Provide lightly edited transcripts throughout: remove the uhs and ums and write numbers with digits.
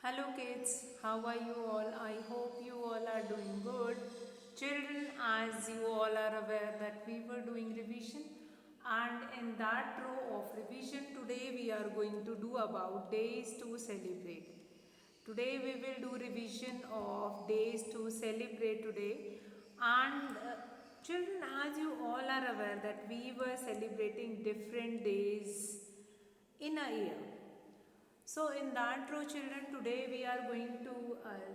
Hello kids, how are you all? I hope you all are doing good. Children, as you all are aware that we were doing revision, and in that row of revision today we are going to do about days to celebrate. Today we will do revision of days to celebrate today, and children, as you all are aware that we were celebrating different days in a year. So in that row children, today we are going to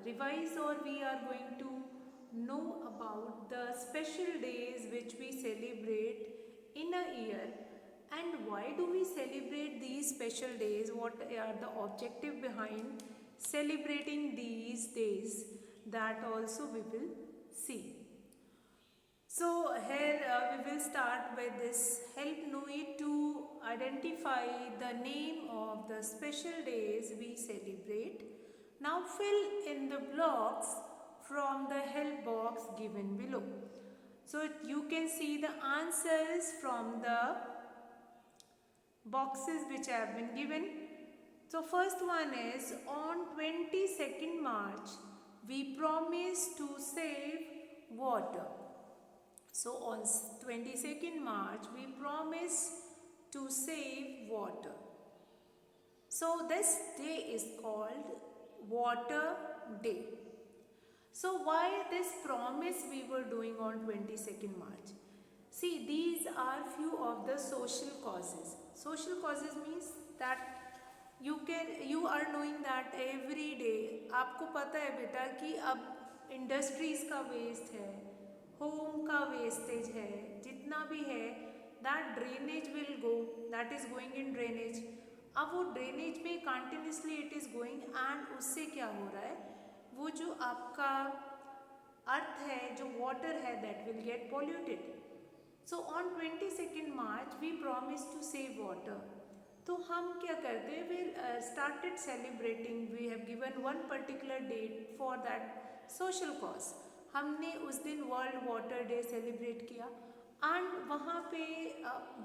revise, or we are going to know about the special days which we celebrate in a year, and why do we celebrate these special days, what are the objective behind celebrating these days, that also we will see. So here we will start with this. Help Noe to identify the name of the special days we celebrate. Now fill in the blocks from the help box given below. So you can see the answers from the boxes which have been given. So first one is, on 22nd March we promise to save water. So on 22nd March we promise to save water. So this day is called Water Day. So why this promise we were doing on 22nd March? See, these are few of the social causes. Social causes means that you are knowing that every day आपको पता है बेटा कि अब industries का waste है, home का wastage है, जितना भी है, that drainage will go, that is going in drainage. अब वो ड्रेनेज में continuously it is going, and उससे क्या हो रहा है, वो जो आपका अर्थ है, जो वाटर है, that will get polluted. So on 22nd March we promise to save water. तो हम क्या करते हैं, we started celebrating, we have given one particular date for that social cause. हमने उस दिन वर्ल्ड वाटर डे सेलिब्रेट किया, एंड वहाँ पे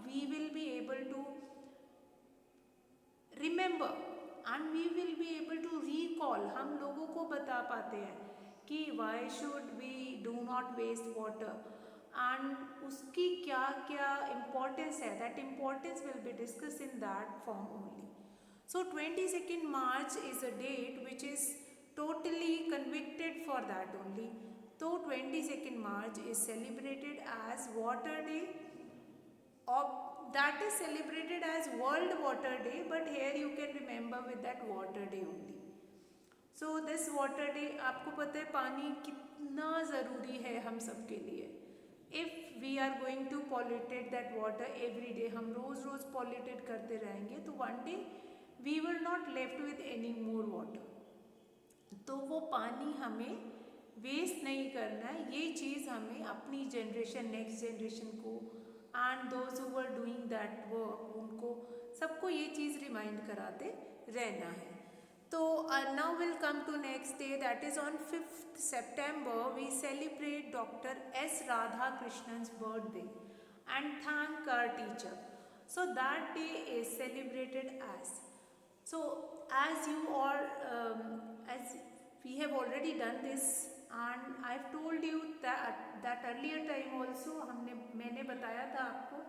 we will be able to remember and we will be able to recall. हम लोगों को बता पाते हैं कि why should we do not waste water, and उसकी क्या क्या इम्पोर्टेंस है. That importance will be discuss in that form only. So 22nd March is a date which is totally convicted for that only. So 22nd March is celebrated as Water Day, or that is celebrated as World Water Day, but here you can remember with that Water Day only. So this Water Day, आपको पता है पानी कितना ज़रूरी है हम सब के लिए. If we are going to polluted that water every day, हम रोज़ रोज़ polluted करते रहेंगे, तो one day we will not left with any more water. तो वो पानी हमें वेस्ट नहीं करना है. ये चीज़ हमें अपनी जनरेशन, नेक्स्ट जनरेशन को, and those who were doing that work, उनको सबको ये चीज़ रिमाइंड कराते रहना है. तो now will come to next day, that is on 5th September we celebrate doctor S Radhakrishnan's birthday and thank our teacher. So that day is celebrated as. So as you all, as we have already done this, and I've told you that earlier time also मैंने बताया था आपको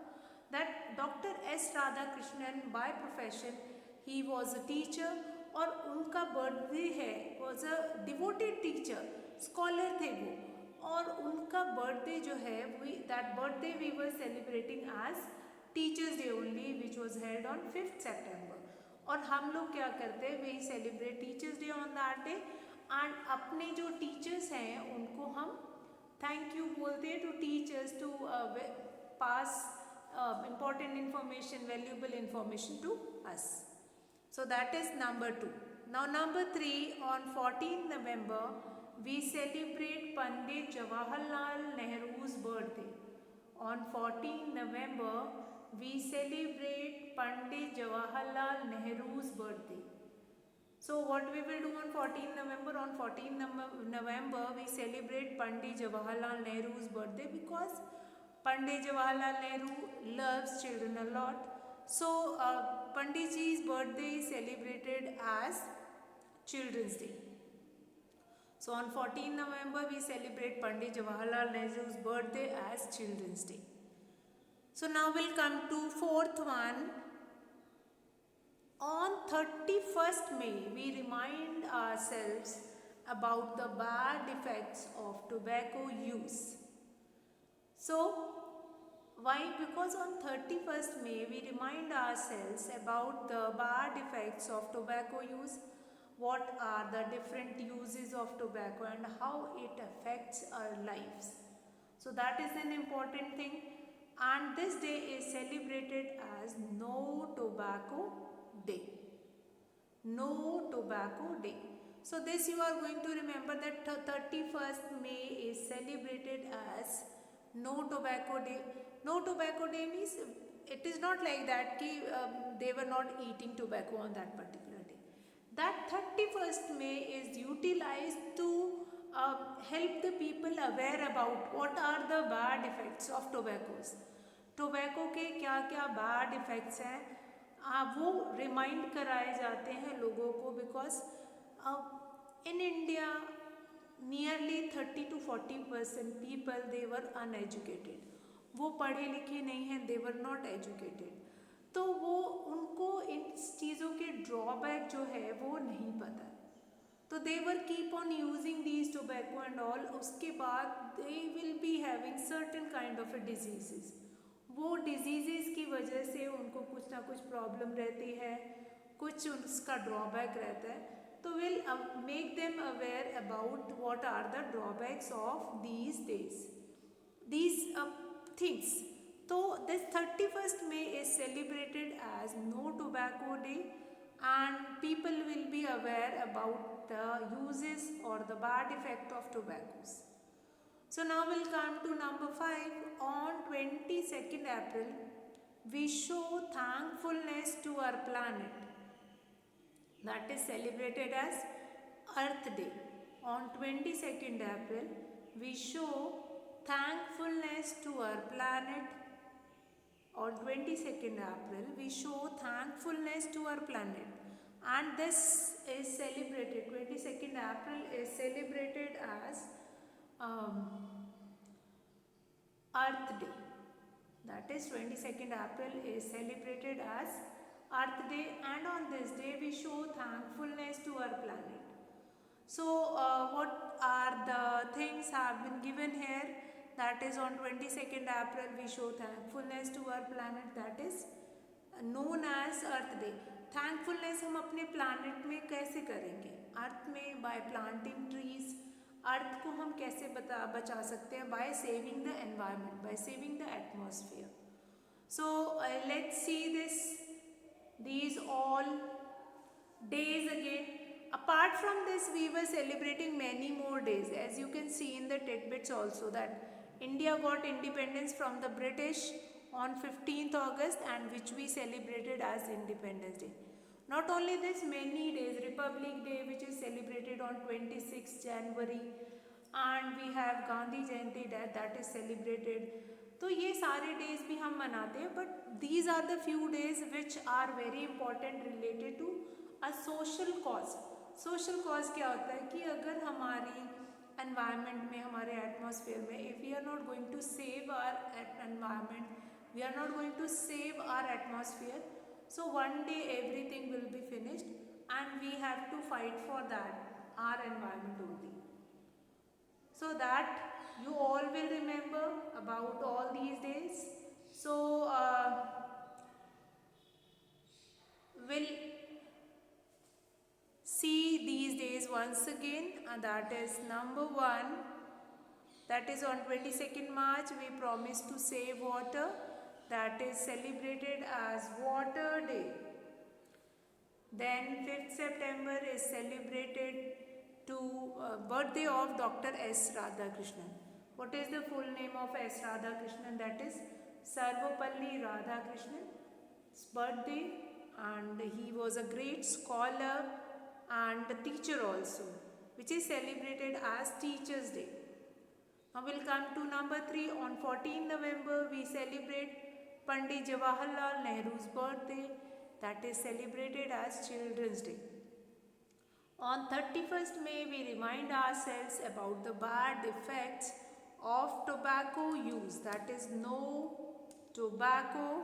that Dr. S. Radhakrishnan by profession he was a teacher, और उनका birthday है, was a devoted teacher, scholar थे वो, और उनका बर्थडे जो है that birthday we were celebrating as teachers day only, which was held on 5th September. और हम लोग क्या करते हैं, we celebrate teachers day on that day, and अपने जो टीचर्स हैं उनको हम थैंक यू बोलते हैं to teachers, to pass important information, valuable information to us. So that is number 2. Now number 3, on 14th November we celebrate Pandit Jawaharlal Nehru's birthday. On 14th November we celebrate Pandit Jawaharlal Nehru's birthday. So what we will do on 14th November? On 14th November we celebrate Pandit Jawaharlal Nehru's birthday, because Pandit Jawaharlal Nehru loves children a lot. So Pandit ji's birthday is celebrated as Children's Day. So on 14 November we celebrate Pandit Jawaharlal Nehru's birthday as Children's Day. So now we'll come to fourth one. On 31st May we remind ourselves about the bad effects of tobacco use. So why? Because on 31st May we remind ourselves about the bad effects of tobacco use, what are the different uses of tobacco and how it affects our lives. So that is an important thing, and this day is celebrated as No Tobacco Day. No Tobacco Day. So this you are going to remember that 31st May is celebrated as No Tobacco Day. No Tobacco Day means it is not like that ki, they were not eating tobacco on that particular day. That 31st May is utilized to help the people aware about what are the bad effects of tobaccos. Tobacco के क्या क्या bad effects हैं वो remind कराए जाते हैं लोगों को, because in India nearly 30 to 40% people they were uneducated, वो पढ़े लिखे नहीं हैं, दे वर नॉट एजुकेटेड, तो वो उनको इन चीज़ों के ड्रॉबैक जो है वो नहीं पता, तो they were keep on using these tobacco and all. उसके बाद they will be having certain kind of a diseases. वो डिजीज़ की वजह से उनको कुछ ना कुछ प्रॉब्लम रहती है, कुछ उसका ड्रॉबैक रहता है, तो will make them aware about what are the drawbacks of these days, these things. तो this 31st May is celebrated as No Tobacco Day, and people will be aware about the uses or the bad effect of tobaccos. So now we'll come to number 5. On 22nd April, we show thankfulness to our planet. That is celebrated as Earth Day. On 22nd April, we show thankfulness to our planet. On 22nd April, we show thankfulness to our planet. And this is celebrated, 22nd April is celebrated as Earth Day. That is 22nd April is celebrated as Earth Day, and on this day we show thankfulness to our planet. So what are the things have been given here? That is on 22nd April we show thankfulness to our planet, that is known as Earth Day. Thankfulness हम अपने planet में कैसे करेंगे? अर्थ में by planting trees. अर्थ को हम कैसे बचा सकते हैं? By saving the environment, by saving the atmosphere. So let's see these all days again. Apart from this, we were celebrating many more days, as you can see in the tidbits also, that India got independence from the British on 15th August, and which we celebrated as Independence Day. Not only this, many days, Republic Day which is celebrated on 26th January, and we have Gandhi Jayanti that is celebrated. तो ये सारे days भी हम मनाते हैं, but these are the few days which are very important related to a social cause. Social cause क्या होता है कि अगर हमारी एनवायरनमेंट में, हमारे एटमॉस्फेयर में, if we are not going to save our environment, we are not going to save our atmosphere, so one day everything will be finished, and we have to fight for that, our environment only. So that you all will remember about all these days. So we'll see these days once again, and that is number 1, that is on 22nd March we promise to save water. That is celebrated as Water Day. Then 5th September is celebrated to birthday of Dr. S. Radhakrishnan. What is the full name of S. Radhakrishnan? That is Sarvapalli Radhakrishnan's birthday, and he was a great scholar and a teacher also, which is celebrated as Teachers Day. Now we'll come to number 3. On 14 November we celebrate Pandit Jawaharlal Nehru's birthday, that is celebrated as Children's Day. On 31st May, we remind ourselves about the bad effects of tobacco use. That is No Tobacco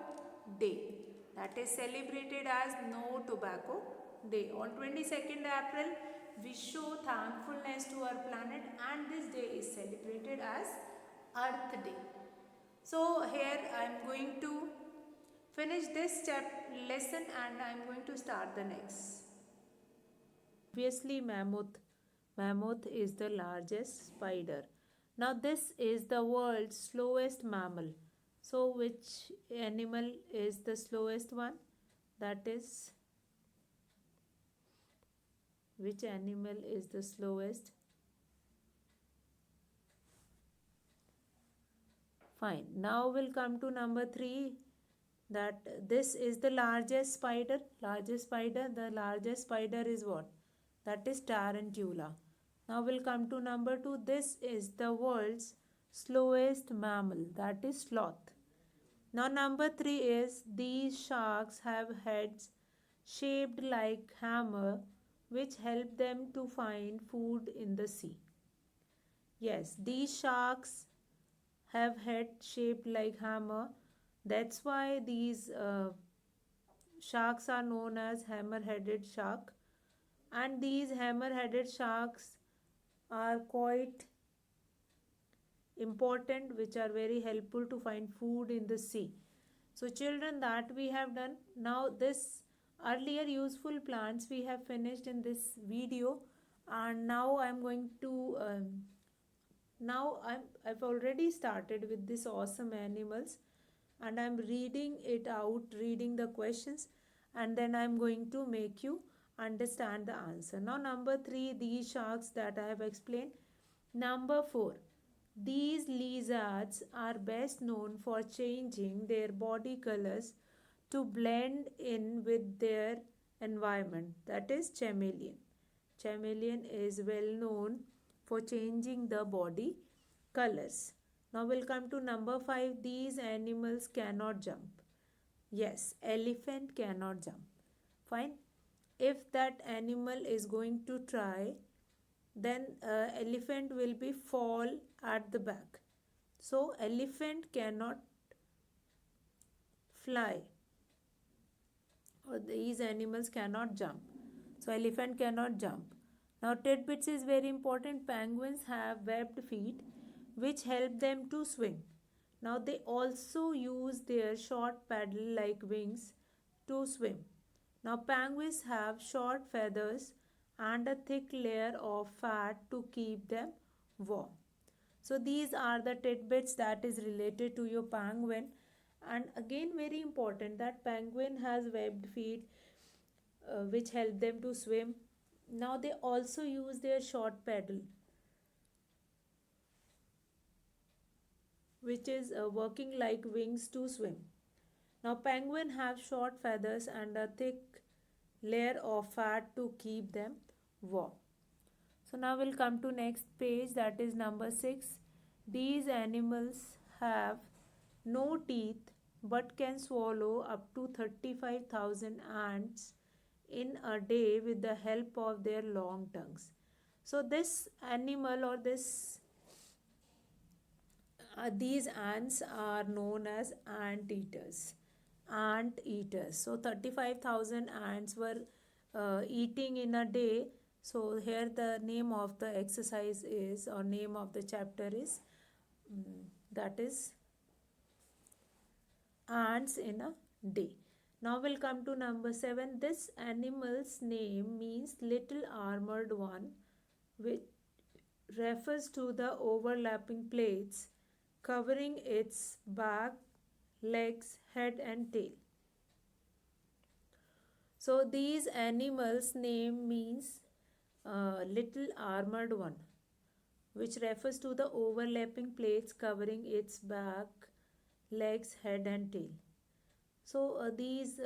Day. That is celebrated as No Tobacco Day. On 22nd April, we show thankfulness to our planet, and this day is celebrated as Earth Day. So here I am going to finish this lesson and I am going to start the next. Obviously, mammoth. Mammoth is the largest spider. Now, this is the world's slowest mammal. So, which animal is the slowest one? That is, which animal is the slowest? Fine. Now, we'll come to number 3. That this is the largest spider. Largest spider. The largest spider is what? That is tarantula. Now we'll come to number 2. This is the world's slowest mammal. That is sloth. Now number 3 is these sharks have heads shaped like hammer which help them to find food in the sea. Yes, these sharks have head shaped like hammer. That's why these sharks are known as hammer-headed shark. And these hammer-headed sharks are quite important, which are very helpful to find food in the sea. So children, that we have done. Now this earlier useful plants we have finished in this video, and now I'm going to I've already started with this awesome animals, and I'm reading it out, reading the questions, and then I'm going to make you understand the answer. Now number 3, these sharks that I have explained. Number 4, these lizards are best known for changing their body colors to blend in with their environment. That is chameleon. Chameleon is well known for changing the body colors. Now we'll come to number 5. These animals cannot jump. Yes, elephant cannot jump. Fine. If that animal is going to try, then elephant will be fall at the back. So elephant cannot fly, or these animals cannot jump. So elephant cannot jump. Now tidbits is very important. Penguins have webbed feet which help them to swim. Now they also use their short paddle like wings to swim. Now penguins have short feathers and a thick layer of fat to keep them warm. So these are the tidbits that is related to your penguin. And again very important that penguin has webbed feet which help them to swim. Now they also use their short paddle which is working like wings to swim. Now penguin have short feathers and a thick layer of fat to keep them warm. So now we'll come to next page, that is number 6. These animals have no teeth but can swallow up to 35,000 ants in a day with the help of their long tongues. So this animal or these ants are known as ant eaters. Ant eaters. So 35,000 ants were eating in a day. So here the name of the exercise is, or name of the chapter is, that is ants in a day. Now we'll come to number 7. This animal's name means little armored one, which refers to the overlapping plates covering its back, legs, head and tail. So these animals' name means little armored one, which refers to the overlapping plates covering its back, legs, head and tail. So this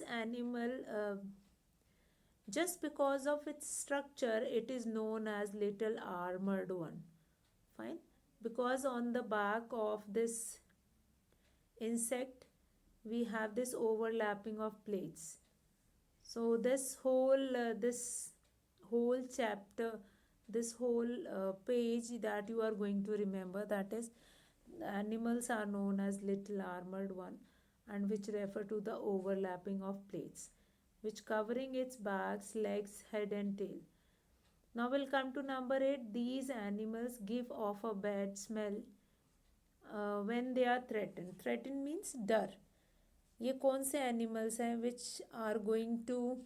animal, just because of its structure, it is known as little armored one. Fine. Because on the back of this insect we have this overlapping of plates. So this whole chapter, this whole page that you are going to remember, that is, animals are known as little armored one, and which refer to the overlapping of plates, which covering its backs, legs, head and tail. Now we'll come to number 8. These animals give off a bad smell when they are threatened. Threatened means डर. ये कौन से animals हैं which are going to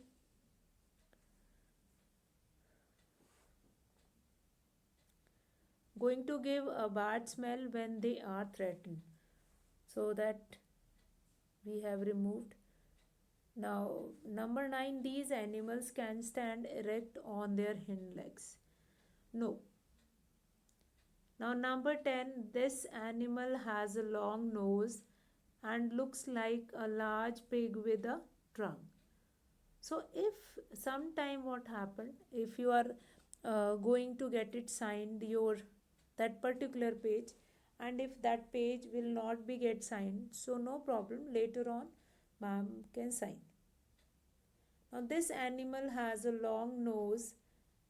give a bad smell when they are threatened? So that we have removed. Now number 9. These animals can stand erect on their hind legs. No. Now number 10. This animal has a long nose and looks like a large pig with a trunk. So if sometime what happened, if you are going to get it signed, your that particular page, and if that page will not be get signed, so no problem, later on ma'am can sign. Now this animal has a long nose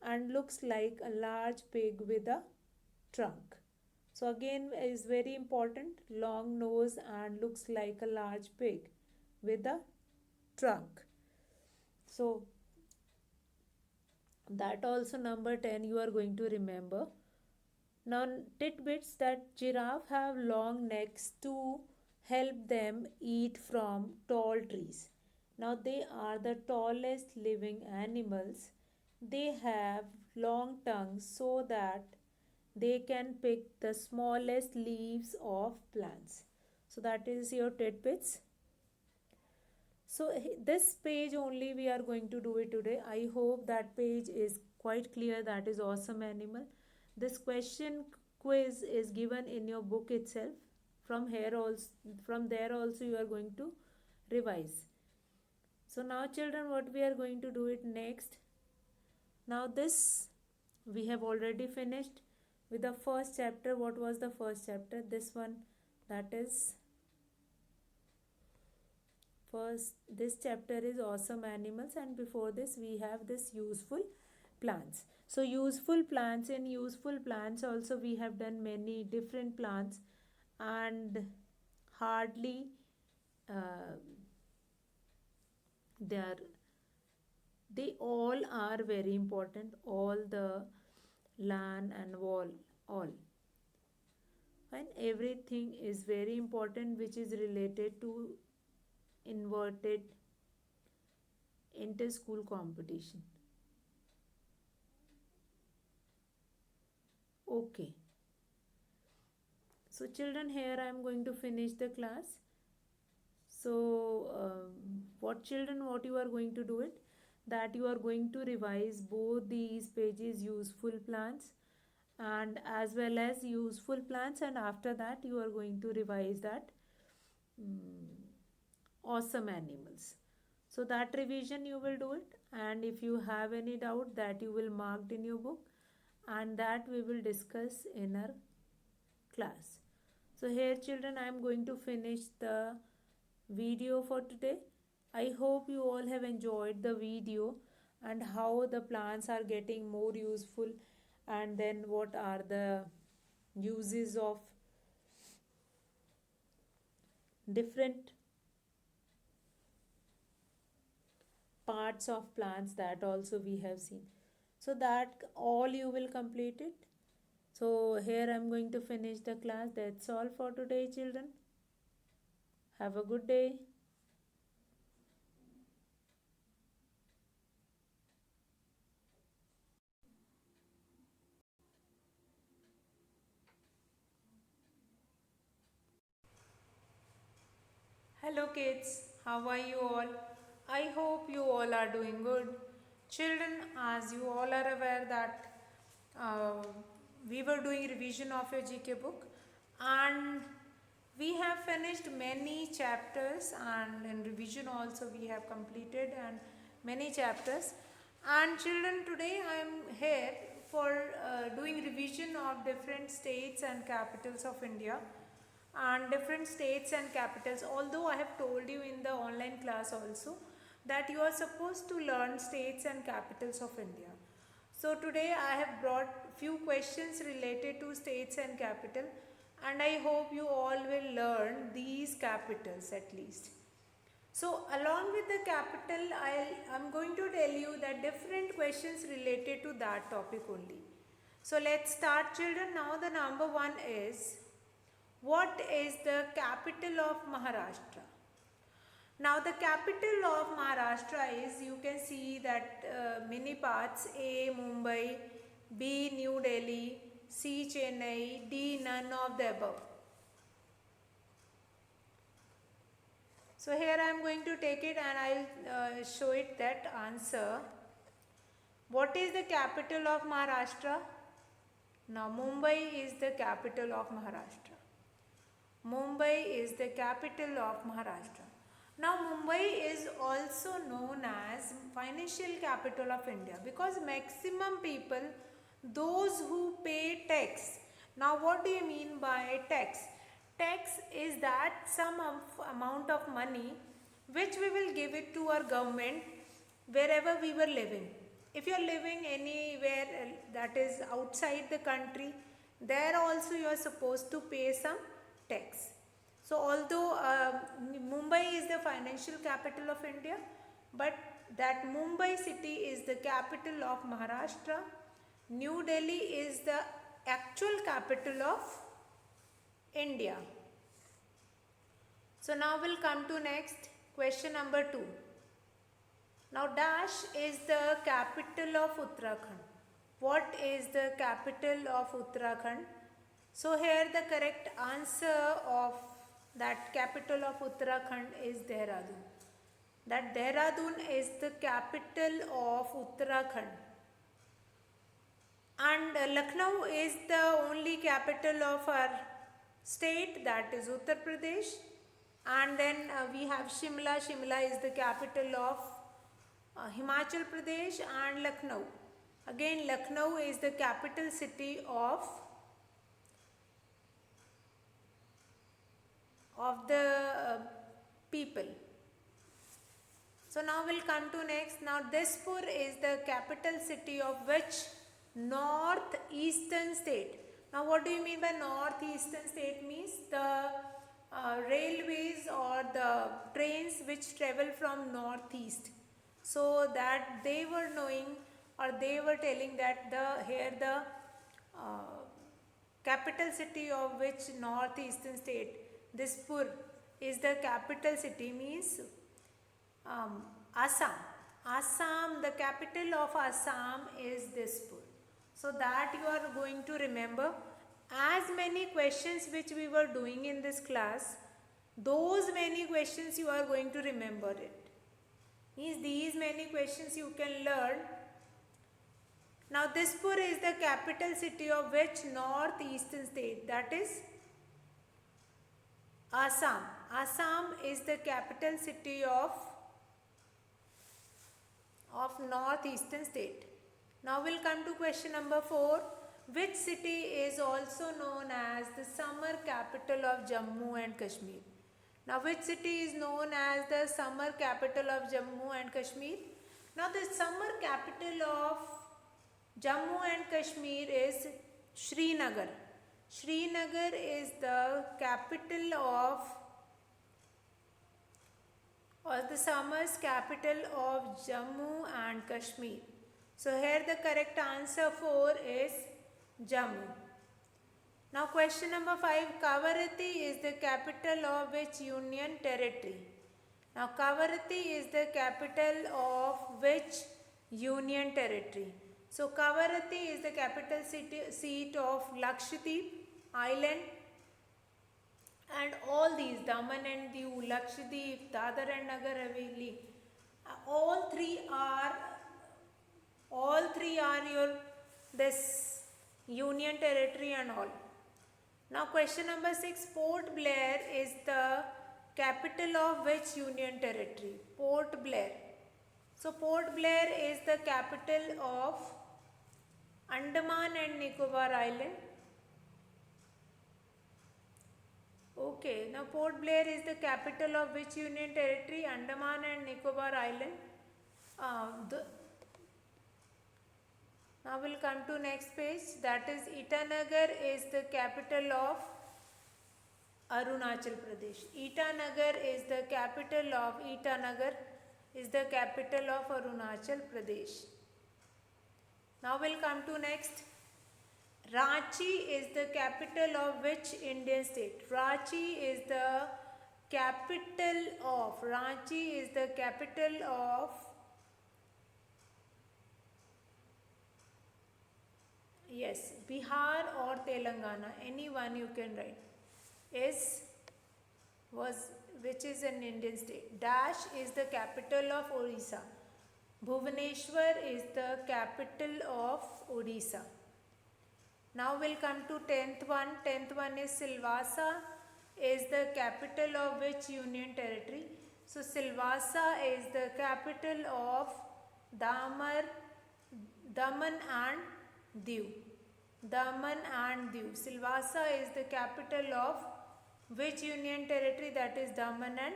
and looks like a large pig with a trunk. So again is very important, long nose and looks like a large pig with a trunk. So that also number 10 you are going to remember. Now tidbits, that giraffe have long necks to help them eat from tall trees. Now they are the tallest living animals. They have long tongues so that they can pick the smallest leaves of plants. So that is your tidbits. So this page only we are going to do it today. I hope that page is quite clear. That is awesome animal. This question quiz is given in your book itself. From there also you are going to revise. So now children, what we are going to do it next. Now this we have already finished with the first chapter. What was the first chapter? This one, that is first, this chapter is awesome animals, and before this we have this useful plants. So useful plants, in useful plants also we have done many different plants, and hardly uh, they are they all are very important, all the land and wall, all, and everything is very important which is related to inverted inter school competition. Okay, so children, here I am going to finish the class. So what children, what you are going to do it, that you are going to revise both these pages, useful plants and as well as useful plants, and after that you are going to revise that awesome animals. So that revision you will do it, and if you have any doubt, that you will mark in your book, and that we will discuss in our class. So here children, I am going to finish the video for today. I hope you all have enjoyed the video and how the plants are getting more useful, and then what are the uses of different parts of plants, that also we have seen. So that all you will complete it. So here I'm going to finish the class. That's all for today children. Have a good day. Hello kids, how are you all? I hope you all are doing good. Children, as you all are aware that uh, we were doing revision of your GK book, and we have finished many chapters, and in revision also we have completed and many chapters. And children, today I am here for doing revision of different states and capitals of India. and different states and capitals. Although I have told you in the online class also that you are supposed to learn states and capitals of India. So today I have brought few questions related to states and capital, and I hope you all will learn these capitals at least. So along with the capital, I'm going to tell you that different questions related to that topic only. So let's start, children. Now the number one is, what is the capital of Maharashtra? Now the capital of Maharashtra is, you can see that many parts: A. Mumbai, B. New Delhi, C. Chennai, D. None of the above. So here I am going to take it and I will show it that answer. What is the capital of Maharashtra? Now Mumbai is the capital of Maharashtra. Mumbai is the capital of Maharashtra. Now Mumbai is also known as financial capital of India because maximum people, those who pay tax. Now what do you mean by tax? Tax is that some amount of money which we will give it to our government wherever we were living. If you are living anywhere that is outside the country, there also you are supposed to pay some tax. So although Mumbai is the financial capital of India, but that Mumbai city is the capital of Maharashtra. New Delhi is the actual capital of India. So now we'll come to next question number 2. Now Dash is the capital of Uttarakhand. What is the capital of Uttarakhand? So here the correct answer of that capital of Uttarakhand is Dehradun. That Dehradun is the capital of Uttarakhand. And Lucknow is the only capital of our state, that is Uttar Pradesh. And then we have Shimla. Shimla is the capital of Himachal Pradesh, and Lucknow. Again, Lucknow is the capital city of the people. So now we'll come to next. Now Dispur is the capital city of which northeastern state? Now what do you mean by northeastern state? Means the railways or the trains which travel from northeast. So that they were knowing, or they were telling that the capital city of which northeastern state, Dispur, is the capital city, means Assam. Assam, the capital of Assam is Dispur. So that you are going to remember. As many questions which we were doing in this class, those many questions you are going to remember it. Means these many questions you can learn. Now Dispur is the capital city of which northeastern state? That is Assam. Assam is the capital city of northeastern state. Now we'll come to question number 4. Which city is also known as the summer capital of Jammu and Kashmir? Now which city is known as the summer capital of Jammu and Kashmir? Now the summer capital of Jammu and Kashmir is Srinagar. Srinagar is the capital of, or the summer's capital of Jammu and Kashmir. So here the correct answer 4 is Jammu. Now question number 5. Kavaratti is the capital of which union territory? Now Kavaratti is the capital of which union territory? So Kavaratti is the capital seat of Lakshadweep Island, and all these, Daman and Diu, Lakshadweep, Dadar and Nagar Haveli, all three are your this union territory and all. Now question number 6. Port Blair is the capital of which union territory? Port Blair. So Port Blair is the capital of Andaman and Nicobar Island. Okay, now Port Blair is the capital of which union territory? Andaman and Nicobar Island. The Now we'll come to next page, that is Itanagar is the capital of Arunachal Pradesh. Itanagar is the capital of Arunachal Pradesh. Now we'll come to next. Ranchi is the capital of which Indian state? Ranchi is the capital of yes, Bihar or Telangana, any one you can write. Which is an Indian state. Dash is the capital of Orissa. Bhubaneswar is the capital of Odisha. Now we'll come to 10th one. 10th one is Silvassa is the capital of which union territory? So Silvassa is the capital of Daman and Diu. Silvassa is the capital of which union territory? That is Daman and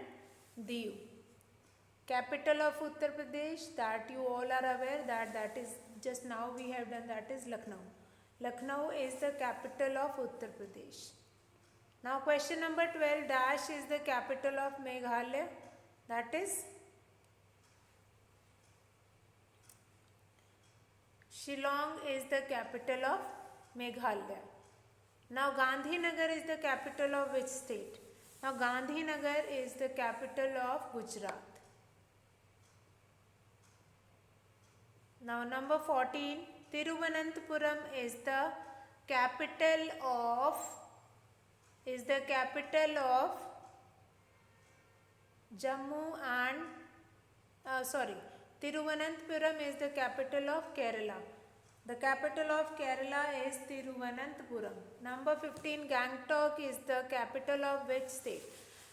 Diu. Capital of Uttar Pradesh, that you all are aware that is just now we have done, that is Lucknow. Lucknow is the capital of Uttar Pradesh. Now question number 12, Dash is the capital of Meghalaya, that is Shillong is the capital of Meghalaya. Now Gandhinagar is the capital of which state? Now Gandhinagar is the capital of Gujarat. Now number 14, Thiruvananthapuram is the capital of Jammu and Thiruvananthapuram is the capital of Kerala. The capital of Kerala is Thiruvananthapuram. Number 15, Gangtok is the capital of which state?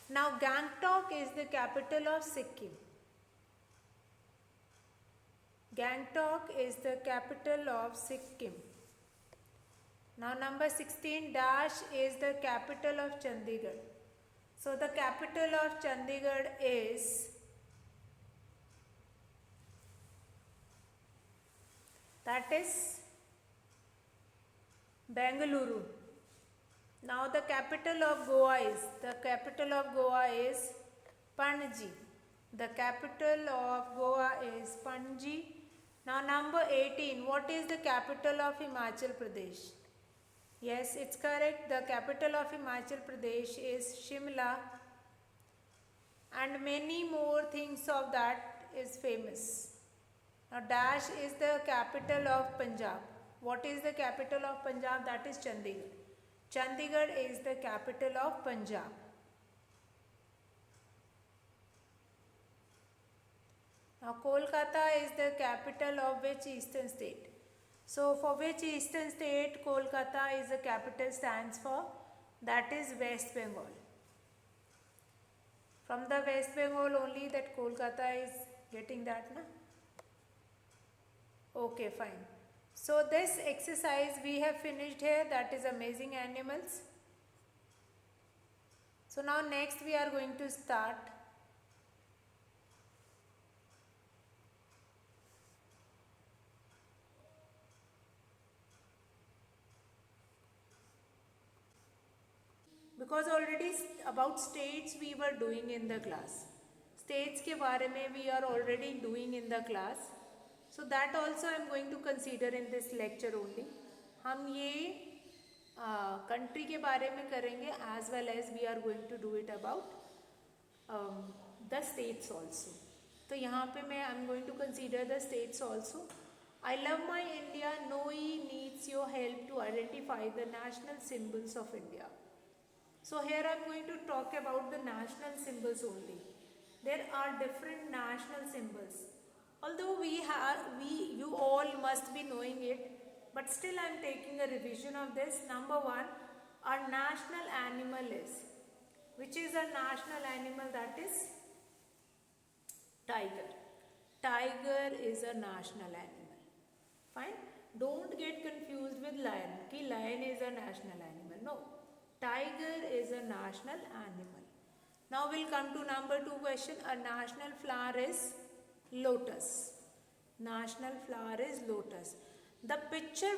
Now Gangtok is the capital of Sikkim. Gangtok is the capital of Sikkim. Now number 16, Dash is the capital of Chandigarh. So the capital of Chandigarh is Bengaluru. Now the capital of Goa is Panji. The capital of Goa is Panji. Now number 18, what is the capital of Himachal Pradesh? Yes, it's correct. The capital of Himachal Pradesh is Shimla, and many more things of that is famous. Now Dash is the capital of Punjab. What is the capital of Punjab? That is Chandigarh. Chandigarh is the capital of Punjab. Now Kolkata is the capital of which eastern state? So for which eastern state Kolkata is the capital stands for? That is West Bengal. From the West Bengal only that Kolkata is getting that, na? Okay, fine. So this exercise we have finished here, that is amazing animals. So now next we are going to start because already about states we were doing in the class. States के बारे में we are already doing in the class. So that also I am going to consider in this lecture only. हम ये country के बारे में करेंगे as well as we are going to do it about the states also. तो यहाँ पे मैं I am going to consider the states also. I love my India. Noe needs your help to identify the national symbols of India. So here I am going to talk about the national symbols only. There are different national symbols. Although you all must be knowing it, but still I am taking a revision of this. Number 1, our national animal is. Which is a national animal? That is tiger. Tiger is a national animal. Fine. Don't get confused with lion. Ki lion is a national animal. No. Tiger is a national animal. Now we'll come to number 2 question. A national flower is lotus. National flower is lotus. The picture